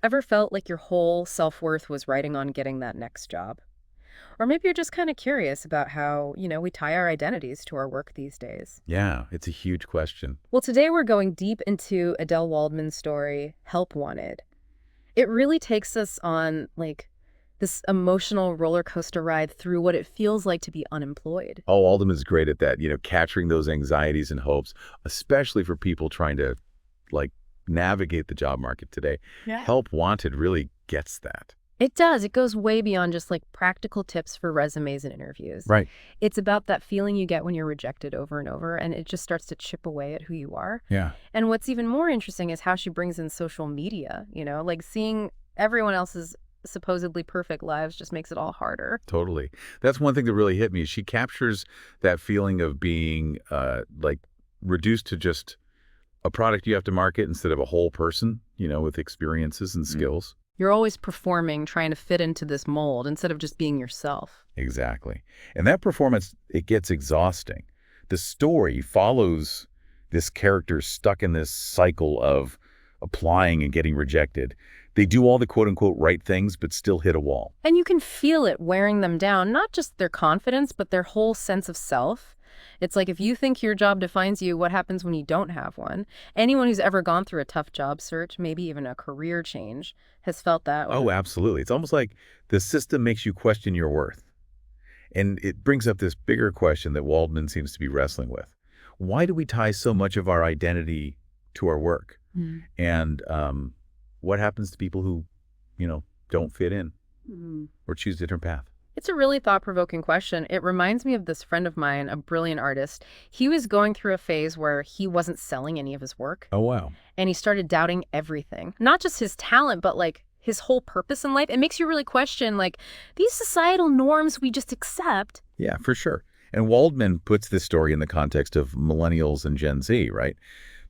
Ever felt like your whole self-worth was riding on getting that next job? Or maybe you're just kind of curious about how, we tie our identities to our work these days. Yeah, it's a huge question. Well, today we're going deep into Adele Waldman's story, Help Wanted. It really takes us on, this emotional roller coaster ride through what it feels like to be unemployed. Oh, Alden is great at that, capturing those anxieties and hopes, especially for people trying to, like, navigate the job market today. Yeah. Help Wanted really gets that. It does. It goes way beyond just practical tips for resumes and interviews. Right. It's about that feeling you get when you're rejected over and over, and it just starts to chip away at who you are. Yeah. And what's even more interesting is how she brings in social media, like seeing everyone else's supposedly perfect lives just makes it all harder. Totally. That's one thing that really hit me. She captures that feeling of being, reduced to just a product you have to market instead of a whole person, with experiences and skills. You're always performing, trying to fit into this mold instead of just being yourself. Exactly. And that performance, it gets exhausting. The story follows this character stuck in this cycle of applying and getting rejected. They do all the quote-unquote right things, but still hit a wall. And you can feel it wearing them down, not just their confidence, but their whole sense of self. It's like if you think your job defines you, what happens when you don't have one? Anyone who's ever gone through a tough job search, maybe even a career change, has felt that way. Oh, absolutely. It's almost like the system makes you question your worth. And it brings up this bigger question that Waldman seems to be wrestling with. Why do we tie so much of our identity to our work? Mm. And what happens to people who, don't fit in Mm. or choose a different path? It's a really thought-provoking question. It reminds me of this friend of mine, a brilliant artist. He was going through a phase where he wasn't selling any of his work, Oh, wow. and he started doubting everything. Not just his talent, but his whole purpose in life. It makes you really question these societal norms we just accept. Yeah, for sure. And Waldman puts this story in the context of millennials and Gen Z, right?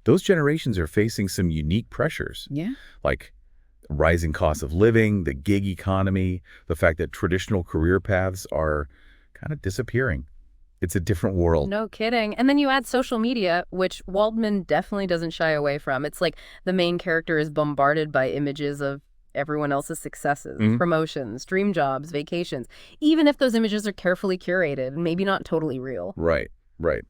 Those generations are facing some unique pressures, Yeah. like rising costs of living, the gig economy, the fact that traditional career paths are kind of disappearing. It's a different world. No kidding. And then you add social media, which Waldman definitely doesn't shy away from. It's like the main character is bombarded by images of everyone else's successes, promotions, dream jobs, vacations, even if those images are carefully curated and maybe not totally real. Right, right.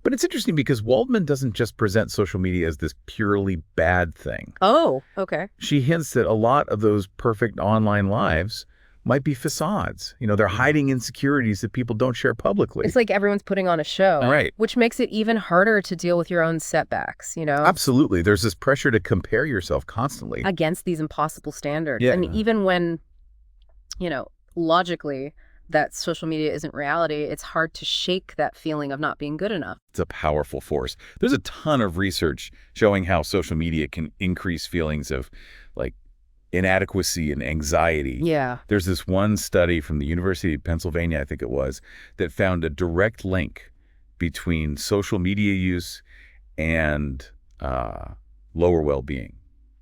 But it's interesting because Waldman doesn't just present social media as this purely bad thing. Oh, okay. She hints that a lot of those perfect online lives might be facades. They're hiding insecurities that people don't share publicly. It's like everyone's putting on a show. Right. Which makes it even harder to deal with your own setbacks, Absolutely. There's this pressure to compare yourself constantly. against these impossible standards. Yeah. And even when, logically, that social media isn't reality, it's hard to shake that feeling of not being good enough. It's a powerful force. There's a ton of research showing how social media can increase feelings of inadequacy and anxiety. Yeah. There's this one study from the University of Pennsylvania, I think it was, that found a direct link between social media use and lower well-being,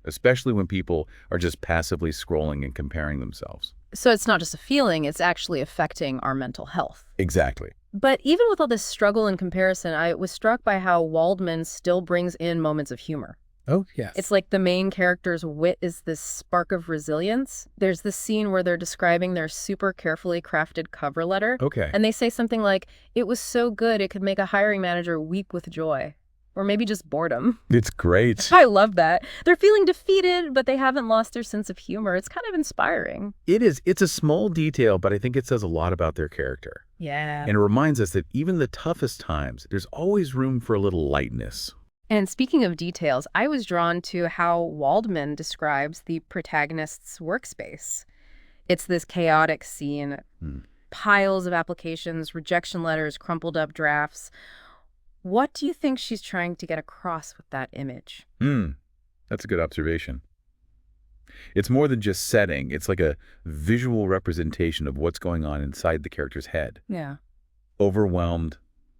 especially when people are just passively scrolling and comparing themselves. So it's not just a feeling, it's actually affecting our mental health. Exactly. But even with all this struggle and comparison, I was struck by how Waldman still brings in moments of humor. Oh, yes. It's like the main character's wit is this spark of resilience. There's this scene where they're describing their super carefully crafted cover letter. Okay. And they say something like, it was so good it could make a hiring manager weep with joy. Or maybe just boredom. It's great. I love that. They're feeling defeated, but they haven't lost their sense of humor. It's kind of inspiring. It is. It's a small detail, but I think it says a lot about their character. Yeah. And it reminds us that even the toughest times, there's always room for a little lightness. And speaking of details, I was drawn to how Waldman describes the protagonist's workspace. It's this chaotic scene, piles of applications, rejection letters, crumpled up drafts. What do you think she's trying to get across with that image? That's a good observation. It's more than just setting. It's like a visual representation of what's going on inside the character's head. Yeah. Overwhelmed,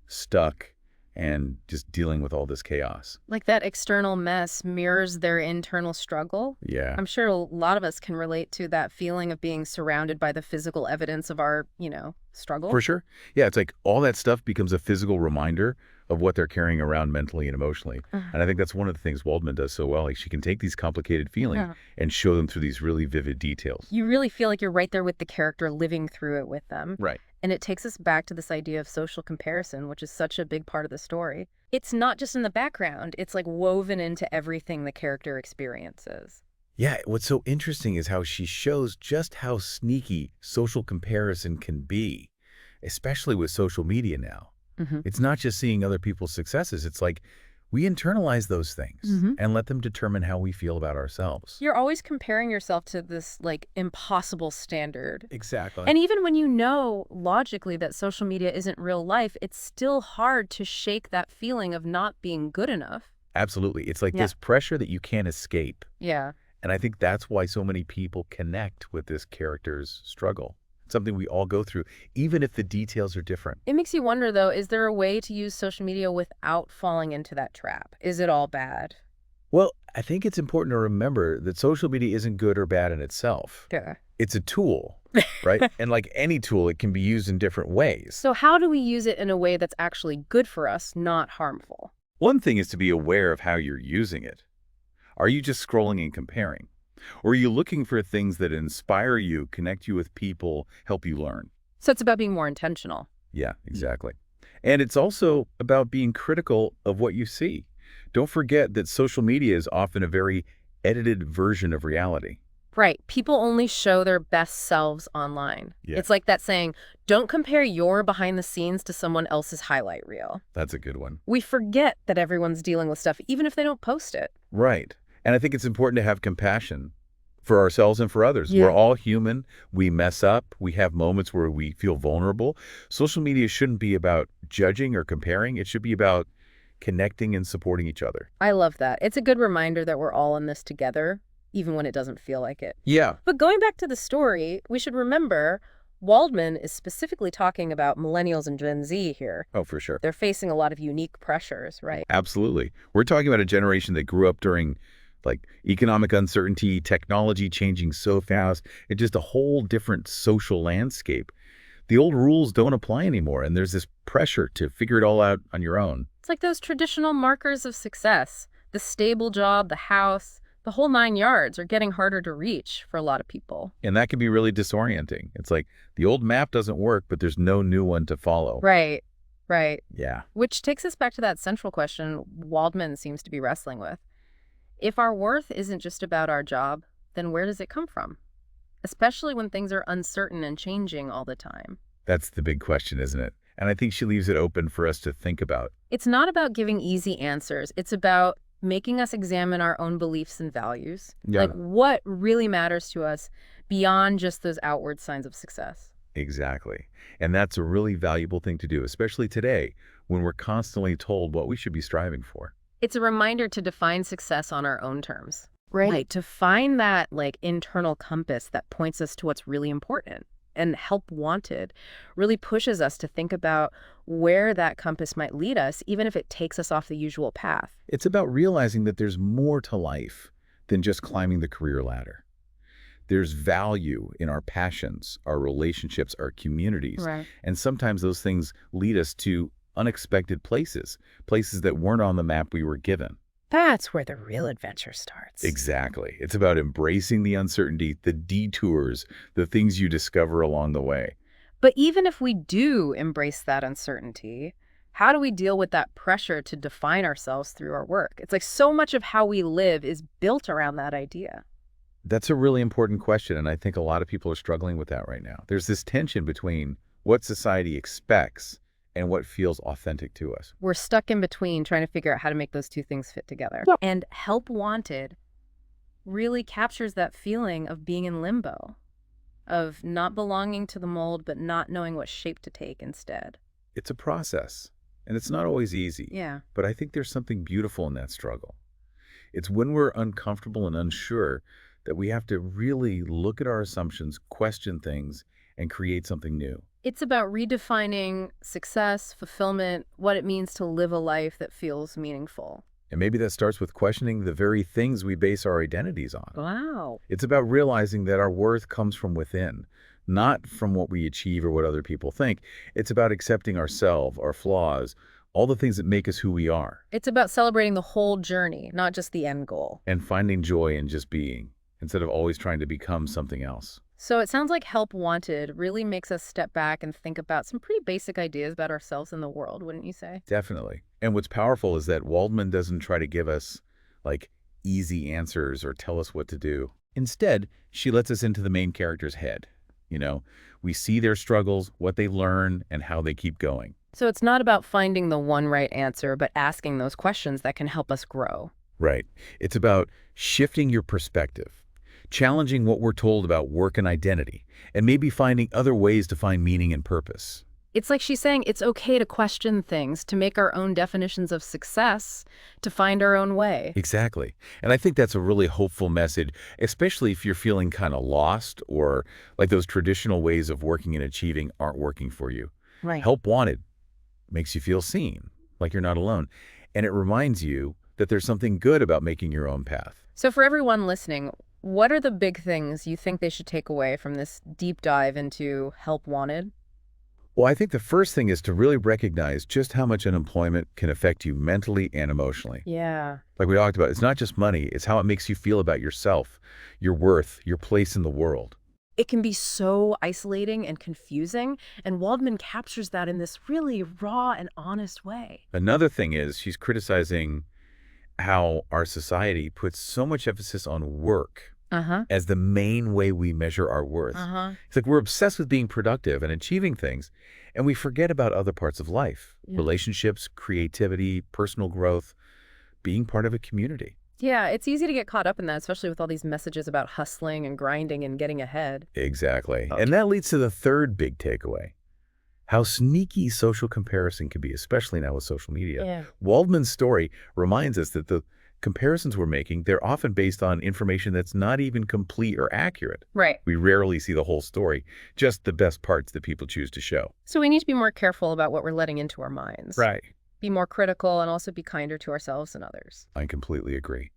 stuck, and just dealing with all this chaos. Like that external mess mirrors their internal struggle. Yeah. I'm sure a lot of us can relate to that feeling of being surrounded by the physical evidence of our, struggle. For sure. Yeah, it's like all that stuff becomes a physical reminder of what they're carrying around mentally and emotionally. Uh, And I think that's one of the things Waldman does so well. Like, she can take these complicated feelings yeah. and show them through these really vivid details. You really feel like you're right there with the character, living through it with them. Right. And it takes us back to this idea of social comparison, which is such a big part of the story. It's not just in the background, it's like woven into everything the character experiences. Yeah, what's so interesting is how she shows just how sneaky social comparison can be, especially with social media now. Mm-hmm. It's not just seeing other people's successes. It's like we internalize those things and let them determine how we feel about ourselves. You're always comparing yourself to this like impossible standard. Exactly. And even when you know logically that social media isn't real life, it's still hard to shake that feeling of not being good enough. Absolutely. It's like Yeah. this pressure that you can't escape. Yeah. And I think that's why so many people connect with this character's struggle. It's something we all go through, even if the details are different. It makes you wonder, though, is there a way to use social media without falling into that trap? Is it all bad? Well, I think it's important to remember that social media isn't good or bad in itself. Yeah. It's a tool, right? And like any tool, it can be used in different ways. So how do we use it in a way that's actually good for us, not harmful? One thing is to be aware of how you're using it. Are you just scrolling and comparing? Or are you looking for things that inspire you, connect you with people, help you learn? So it's about being more intentional. Yeah, exactly. And it's also about being critical of what you see. Don't forget that social media is often a very edited version of reality. Right. People only show their best selves online. Yeah. It's like that saying, don't compare your behind the scenes to someone else's highlight reel. That's a good one. We forget that everyone's dealing with stuff, even if they don't post it. Right. And I think it's important to have compassion for ourselves and for others. Yeah. We're all human. We mess up. We have moments where we feel vulnerable. Social media shouldn't be about judging or comparing. It should be about connecting and supporting each other. I love that. It's a good reminder that we're all in this together, even when it doesn't feel like it. Yeah. But going back to the story, we should remember Waldman is specifically talking about millennials and Gen Z here. Oh, for sure. They're facing a lot of unique pressures, right? Absolutely. We're talking about a generation that grew up during like economic uncertainty, technology changing so fast, and just a whole different social landscape. The old rules don't apply anymore, and there's this pressure to figure it all out on your own. It's like those traditional markers of success. The stable job, the house, the whole 9 yards are getting harder to reach for a lot of people. And that can be really disorienting. It's like the old map doesn't work, but there's no new one to follow. Right, right. Yeah. Which takes us back to that central question Waldman seems to be wrestling with. If our worth isn't just about our job, then where does it come from? Especially when things are uncertain and changing all the time. That's the big question, isn't it? And I think she leaves it open for us to think about. It's not about giving easy answers. It's about making us examine our own beliefs and values. Yeah. Like what really matters to us beyond just those outward signs of success. Exactly. And that's a really valuable thing to do, especially today when we're constantly told what we should be striving for. It's a reminder to define success on our own terms. Right. To find that like internal compass that points us to what's really important. And Help Wanted really pushes us to think about where that compass might lead us, even if it takes us off the usual path. It's about realizing that there's more to life than just climbing the career ladder. There's value in our passions, our relationships, our communities. Right. And sometimes those things lead us to unexpected places, places that weren't on the map we were given. That's where the real adventure starts. Exactly. It's about embracing the uncertainty, the detours, the things you discover along the way. But even if we do embrace that uncertainty, how do we deal with that pressure to define ourselves through our work? It's like so much of how we live is built around that idea. That's a really important question, and I think a lot of people are struggling with that right now. There's this tension between what society expects and what feels authentic to us. We're stuck in between trying to figure out how to make those two things fit together. And Help Wanted really captures that feeling of being in limbo, of not belonging to the mold, but not knowing what shape to take instead. It's a process, and it's not always easy. Yeah. But I think there's something beautiful in that struggle. It's when we're uncomfortable and unsure that we have to really look at our assumptions, question things, and create something new. It's about redefining success, fulfillment, what it means to live a life that feels meaningful. And maybe that starts with questioning the very things we base our identities on. Wow. It's about realizing that our worth comes from within, not from what we achieve or what other people think. It's about accepting ourselves, our flaws, all the things that make us who we are, It's about celebrating the whole journey, not just the end goal. and finding joy in just being, instead of always trying to become something else. So it sounds like Help Wanted really makes us step back and think about some pretty basic ideas about ourselves and the world, wouldn't you say? Definitely. And what's powerful is that Waldman doesn't try to give us, like, easy answers or tell us what to do. Instead, she lets us into the main character's head. You know, we see their struggles, what they learn, and how they keep going. So it's not about finding the one right answer, but asking those questions that can help us grow. Right. It's about shifting your perspective, challenging what we're told about work and identity, and maybe finding other ways to find meaning and purpose. It's like she's saying it's okay to question things, to make our own definitions of success, to find our own way. Exactly. And I think that's a really hopeful message, especially if you're feeling kind of lost or like those traditional ways of working and achieving aren't working for you. Right. Help Wanted makes you feel seen, like you're not alone. And it reminds you that there's something good about making your own path. So for everyone listening, what are the big things you think they should take away from this deep dive into Help Wanted? Well, I think the first thing is to really recognize just how much unemployment can affect you mentally and emotionally. Yeah. Like we talked about, it's not just money, it's how it makes you feel about yourself, your worth, your place in the world. It can be so isolating and confusing, and Waldman captures that in this really raw and honest way. Another thing is she's criticizing how our society puts so much emphasis on work as the main way we measure our worth. It's like we're obsessed with being productive and achieving things, and we forget about other parts of life, relationships, creativity, personal growth, being part of a community. Yeah, it's easy to get caught up in that, especially with all these messages about hustling and grinding and getting ahead. Exactly. And that leads to the third big takeaway. How sneaky social comparison can be, especially now with social media. Yeah. Waldman's story reminds us that the comparisons we're making, they're often based on information that's not even complete or accurate. Right. We rarely see the whole story, just the best parts that people choose to show. So we need to be more careful about what we're letting into our minds. Right. Be more critical and also be kinder to ourselves and others. I completely agree.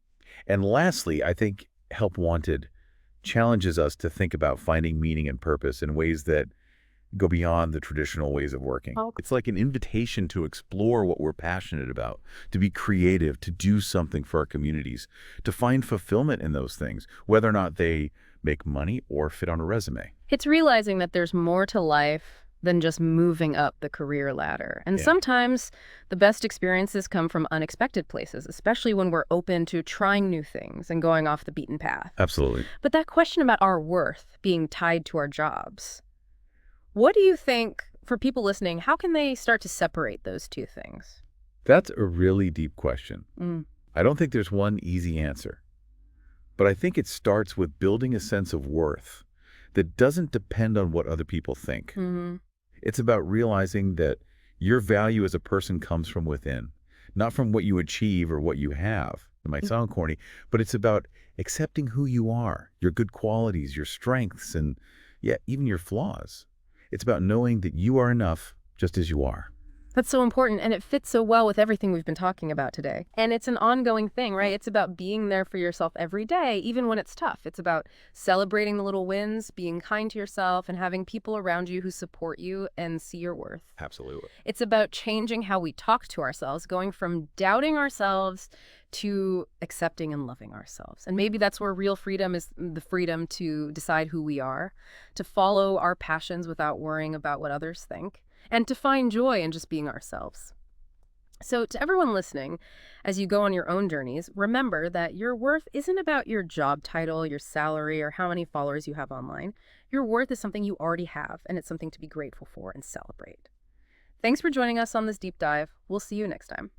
And lastly, I think Help Wanted challenges us to think about finding meaning and purpose in ways that go beyond the traditional ways of working. It's like an invitation to explore what we're passionate about, to be creative, to do something for our communities, to find fulfillment in those things, whether or not they make money or fit on a resume. It's realizing that there's more to life than just moving up the career ladder. And sometimes the best experiences come from unexpected places, especially when we're open to trying new things and going off the beaten path. Absolutely. But that question about our worth being tied to our jobs, what do you think, for people listening, how can they start to separate those two things? That's a really deep question. I don't think there's one easy answer. But I think it starts with building a sense of worth that doesn't depend on what other people think. It's about realizing that your value as a person comes from within, not from what you achieve or what you have. It might sound corny, but it's about accepting who you are, your good qualities, your strengths, and even your flaws. It's about knowing that you are enough just as you are. That's so important, and it fits so well with everything we've been talking about today. And it's an ongoing thing, right? It's about being there for yourself every day, even when it's tough. It's about celebrating the little wins, being kind to yourself, and having people around you who support you and see your worth. Absolutely. It's about changing how we talk to ourselves, going from doubting ourselves to accepting and loving ourselves. And maybe that's where real freedom is, the freedom to decide who we are, to follow our passions without worrying about what others think, and to find joy in just being ourselves. So to everyone listening, as you go on your own journeys, remember that your worth isn't about your job title, your salary, or how many followers you have online. Your worth is something you already have, and it's something to be grateful for and celebrate. Thanks for joining us on this deep dive. We'll see you next time.